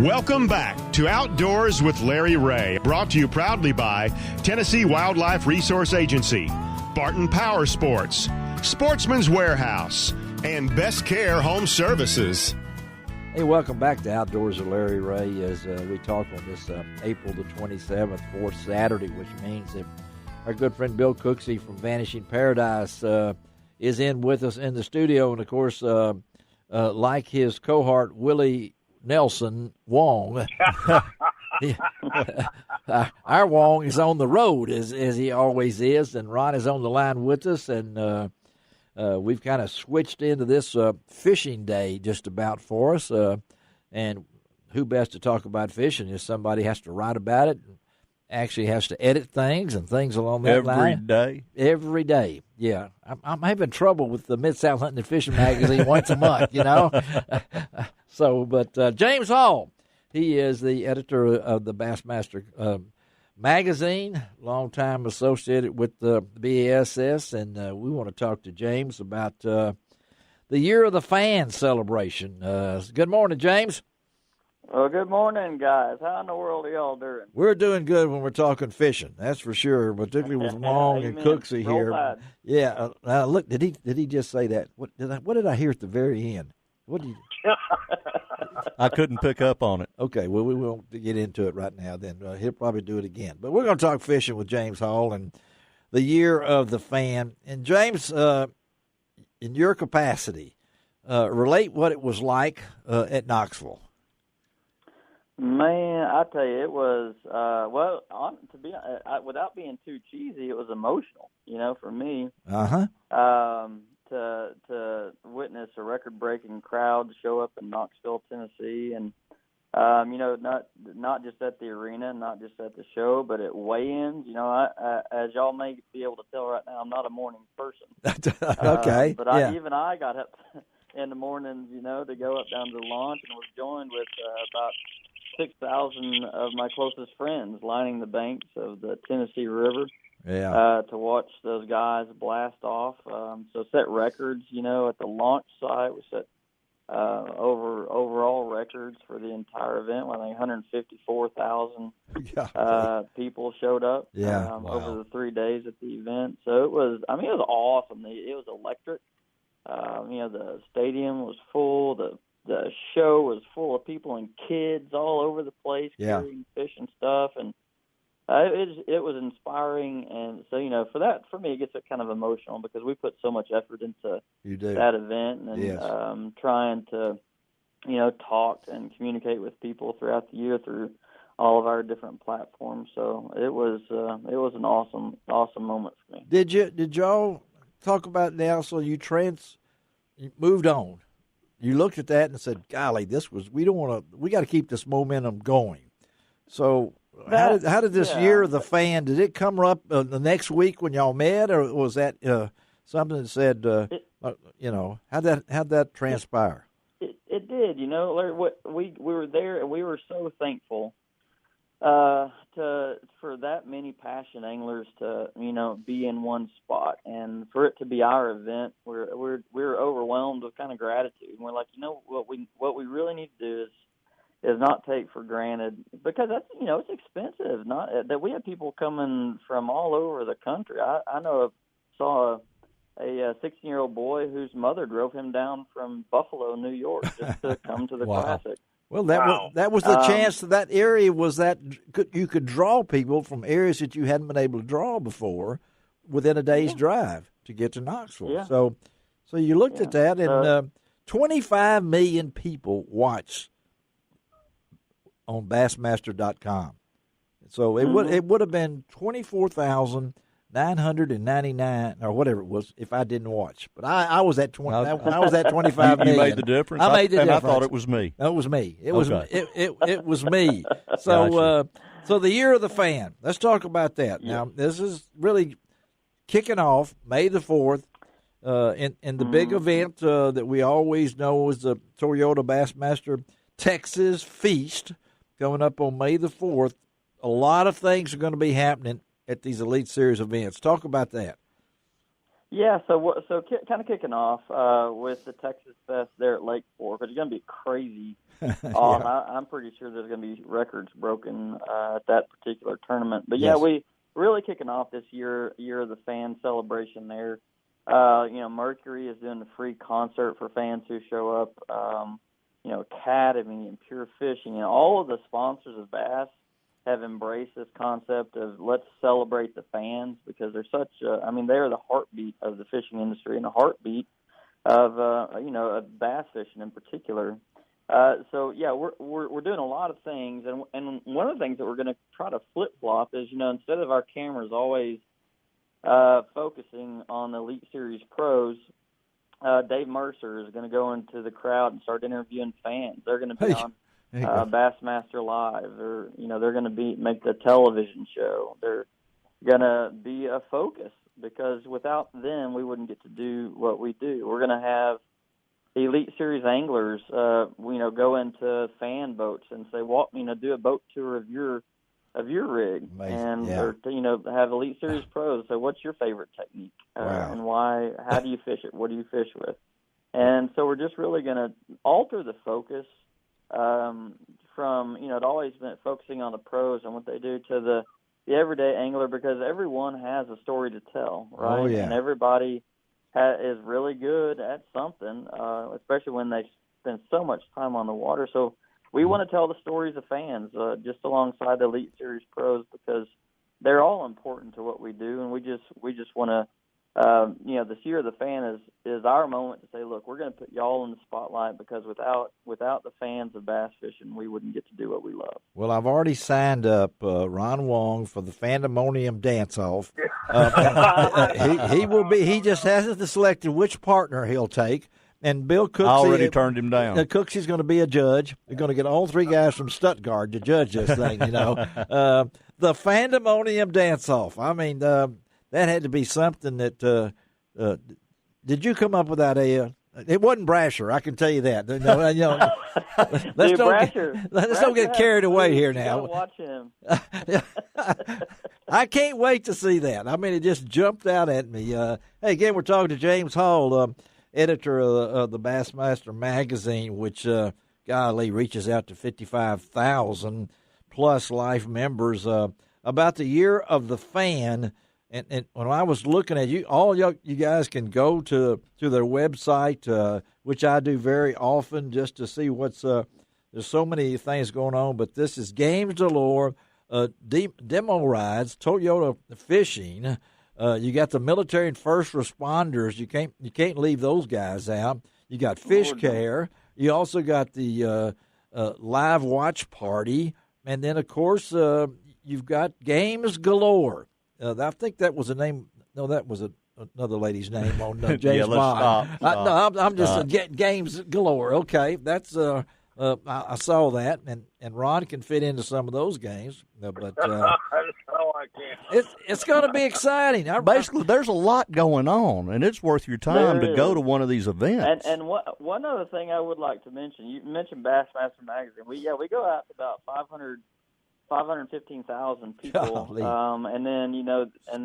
Welcome back to Outdoors with Larry Ray, brought to you proudly by Tennessee Wildlife Resource Agency, Barton Power Sports, Sportsman's Warehouse, and Best Care Home Services. Hey, welcome back to Outdoors with Larry Ray as we talk on this April the 27th, fourth Saturday, which means that our good friend Bill Cooksey from Vanishing Paradise is in with us in the studio. And, of course, like his cohort, Willie Nelson Wong, our Wong is on the road as he always is, and Ron is on the line with us, and we've kind of switched into this fishing day just about for us, and who best to talk about fishing is somebody has to write about it, actually has to edit things and things along that line. Every day. Yeah. I'm having trouble with the Mid-South Hunting and Fishing magazine once a month, you know. But James Hall, he is the editor of the Bassmaster magazine, longtime associated with the BASS, and we want to talk to James about the Year of the Fan celebration. Good morning, James. Well, good morning, guys. How in the world are y'all doing? We're doing good when we're talking fishing, that's for sure, particularly with Long and Cooksey here. Tide. Yeah. Look, did he just say that? What did I hear at the very end? What did you? I couldn't pick up on it. Okay, well, we won't get into it right now then. He'll probably do it again. But we're going to talk fishing with James Hall and the Year of the Fan. And, James, in your capacity, relate what it was like at Knoxville. Man, I tell you, it was, without being too cheesy, it was emotional, you know, for me. Uh-huh. To witness a record-breaking crowd show up in Knoxville, Tennessee, and you know, not just at the arena, not just at the show, but at weigh-ins. You know, I as y'all may be able to tell right now, I'm not a morning person. Okay, but yeah. I got up in the mornings, you know, to go up down to the launch, and was joined with about 6,000 of my closest friends lining the banks of the Tennessee River. Yeah. To watch those guys blast off. So set records, you know, at the launch site. We set overall records for the entire event. I think 154,000 people showed up over the 3 days at the event. So it was awesome. It was electric. You know, the stadium was full. The show was full of people and kids all over the place carrying fish and stuff, and it was inspiring. And so, you know, for me, it gets kind of emotional because we put so much effort into that event, and trying to, you know, talk and communicate with people throughout the year through all of our different platforms. So it was an awesome moment for me. Did y'all talk about now? So you moved on. You looked at that and said, "Golly, we got to keep this momentum going." So how did this Year of the Fan? Did it come up the next week when y'all met, or was that something that said, you know, how'd that transpire? It did. You know, Larry, we were there, and we were so thankful for that many passion anglers to, you know, be in one spot, and for it to be our event. We're overwhelmed with kind of gratitude, and we're like, you know, what we really need to do is not take for granted, because that's, you know, it's expensive. Not that we have people coming from all over the country. I saw a 16-year-old boy whose mother drove him down from Buffalo, New York, just to come to the Classic. Well, that was the chance that area was that you could draw people from areas that you hadn't been able to draw before within a day's drive to get to Knoxville. Yeah. So you looked at that, and 25 million people watched on Bassmaster.com. So it would have been 24,999 or whatever it was if I didn't watch. But I was at 20. I was at 25 million. You made the difference. I made the difference. I thought it was me. No, it was me. It was it was me. So Gotcha. So the Year of the Fan. Let's talk about that. Now this is really kicking off May the 4th. In the big event that we always know is the Toyota Bassmaster Texas Feast coming up on May the 4th. A lot of things are going to be happening at these Elite Series events. Talk about that. Yeah, so kind of kicking off with the Texas Fest there at Lake Fork, it's going to be crazy. I'm pretty sure there's going to be records broken at that particular tournament. But yeah, we really kicking off this year of the fan celebration there. Mercury is doing a free concert for fans who show up. Academy and Pure Fishing, all of the sponsors of Bass have embraced this concept of let's celebrate the fans, because they're they're the heartbeat of the fishing industry and the heartbeat of of bass fishing in particular. We're doing a lot of things, and one of the things that we're going to try to flip flop is instead of our cameras always focusing on the Elite Series pros, Dave Mercer is going to go into the crowd and start interviewing fans. They're going to be on Bassmaster Live. They're going to make the television show. They're going to be a focus, because without them, we wouldn't get to do what we do. We're going to have Elite Series anglers, go into fan boats and say, do a boat tour of your rig. Amazing. Or have Elite Series pros. So what's your favorite technique and why? How do you fish it? What do you fish with? And so we're just really going to alter the focus from it always been focusing on the pros and what they do to the everyday angler, because everyone has a story to tell, right? Oh, yeah. And everybody is really good at something, especially when they spend so much time on the water. So we want to tell the stories of fans just alongside the Elite Series pros, because they're all important to what we do, and we just want to. This year of the fan is our moment to say, look, we're going to put y'all in the spotlight, because without the fans of bass fishing, we wouldn't get to do what we love. Well, I've already signed up Ron Wong for the Fandemonium Dance-Off. He will be. He just hasn't selected which partner he'll take. And Bill Cooksey already turned him down. Cooksey's going to be a judge. We're going to get all three guys from Stuttgart to judge this thing. The Fandemonium Dance-Off. I mean, that had to be something that. Did you come up with that idea? It wasn't Brasher, I can tell you that. Let's don't get carried away here now. Watch him. I can't wait to see that. I mean, it just jumped out at me. Hey, again, we're talking to James Hall, editor of the Bassmaster magazine, which, reaches out to 55,000 plus life members. About the year of the fan. And when I was looking at you, you guys can go to their website, which I do very often, just to see what's there's so many things going on. But this is Games Galore, demo rides, Toyota Fishing. You got the military and first responders. You can't leave those guys out. You got Fish Care. You also got the live watch party, and then of course you've got Games Galore. I think that was a name. No, that was another lady's name on James Bond. Stop. I'm just Games Galore. Okay, that's I saw that, and Ron can fit into some of those games, but I can't. It's going to be exciting. Basically, there's a lot going on, and it's worth your time to go to one of these events. And one other thing I would like to mention, you mentioned Bassmaster Magazine. We go out to about 515,000 people, and then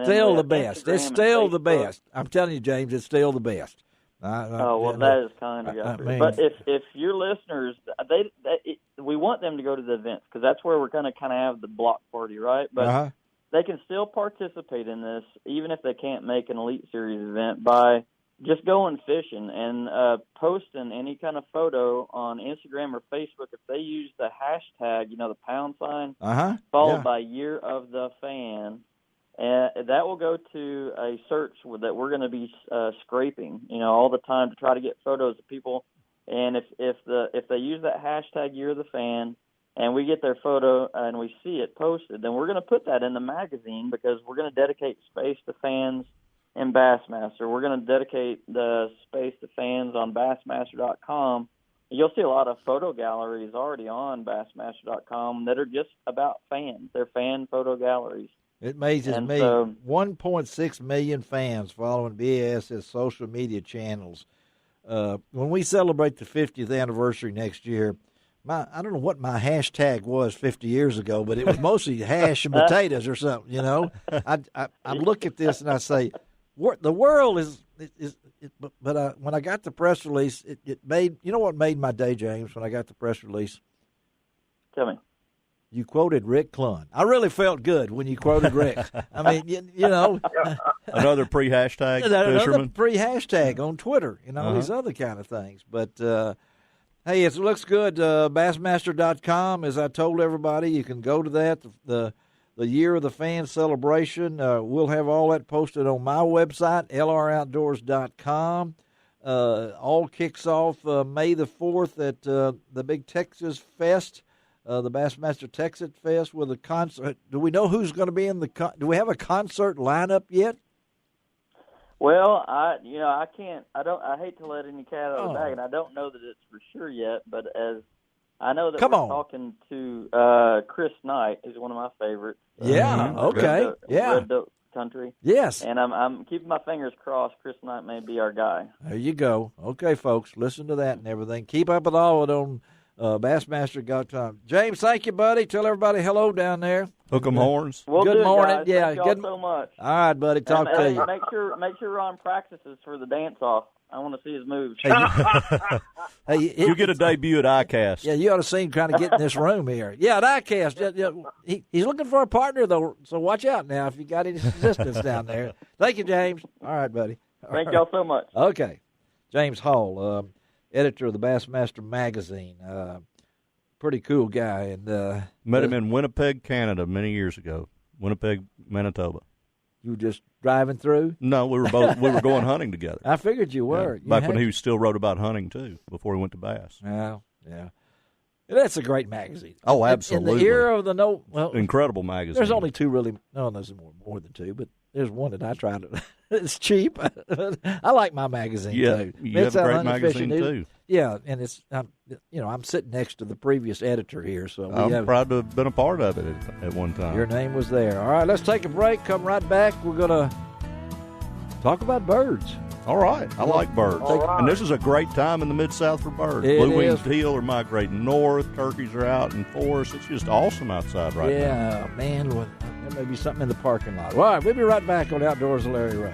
still the best. It's still the best. I'm telling you, James, it's still the best. That is kind of you. But if your listeners, we want them to go to the events, because that's where we're going to kind of have the block party, right? But they can still participate in this, even if they can't make an Elite Series event, by just going fishing and posting any kind of photo on Instagram or Facebook. If they use the hashtag, the pound sign, followed by Year of the Fan, that will go to a search that we're going to be scraping, all the time to try to get photos of people. And if they use that hashtag Year of the Fan, and we get their photo and we see it posted, then we're going to put that in the magazine, because we're going to dedicate space to fans in Bassmaster. We're going to dedicate the space to fans on Bassmaster.com. You'll see a lot of photo galleries already on Bassmaster.com that are just about fans. They're fan photo galleries. It amazes me. 1.6 million fans following BAS's social media channels. When we celebrate the 50th anniversary next year, I don't know what my hashtag was 50 years ago, but it was mostly hash and potatoes or something, I look at this and I say, the world is but when I got the press release, it made, you know what made my day, James, when I got the press release? Tell me. You quoted Rick Clunn. I really felt good when you quoted Rick. I mean, you know. Another pre-hashtag fisherman. Another pre-hashtag on Twitter, these other kind of things. But, hey, it looks good. Bassmaster.com, as I told everybody, you can go to that. The Year of the Fan celebration, we'll have all that posted on my website, lroutdoors.com. All kicks off May the 4th at the big Texas Fest. The Bassmaster Texas Fest with a concert. Do we know who's going to be in do we have a concert lineup yet? Well, I hate to let any cat out of the bag, and I don't know that it's for sure yet, but as I know that talking to Chris Knight, who's one of my favorites. Yeah, okay. Red Duck Country. Yes. And I'm keeping my fingers crossed Chris Knight may be our guy. There you go. Okay, folks, listen to that and everything. Keep up with all of it on Bassmaster.com. James, thank you, buddy. Tell everybody hello down there. Hook 'em horns. Good morning. Guys. Yeah, thank y'all so much. All right, buddy. Talk to you. Make sure Ron practices for the dance off. I want to see his moves. You get a debut at ICAST. Yeah, you ought to see him trying to get in this room here. Yeah, at ICAST. He's looking for a partner, though, so watch out now if you got any assistance down there. Thank you, James. All right, buddy. Thank y'all so much. Okay. James Hall, editor of the Bassmaster magazine. Pretty cool guy. And met him in Winnipeg, Canada, many years ago. Winnipeg, Manitoba. You were just driving through? No, we were going hunting together. I figured you were. Yeah. Back when he still wrote about hunting too, before he went to bass. Yeah. That's a great magazine. Oh, absolutely. In the era of the incredible magazine. There's only two really. No, there's more than two, but there's one that I try to. It's cheap. I like my magazine too. You have a great magazine too. Yeah, and it's I'm sitting next to the previous editor here, so I'm proud to have been a part of it at one time. Your name was there. All right, let's take a break. Come right back. We're gonna talk about birds. All right. I like birds. Right. And this is a great time in the Mid-South for birds. Blue-winged teal are migrating north. Turkeys are out in forest. It's just awesome outside right now. Yeah, man. There may be something in the parking lot. All right, we'll be right back on Outdoors with Larry Ray.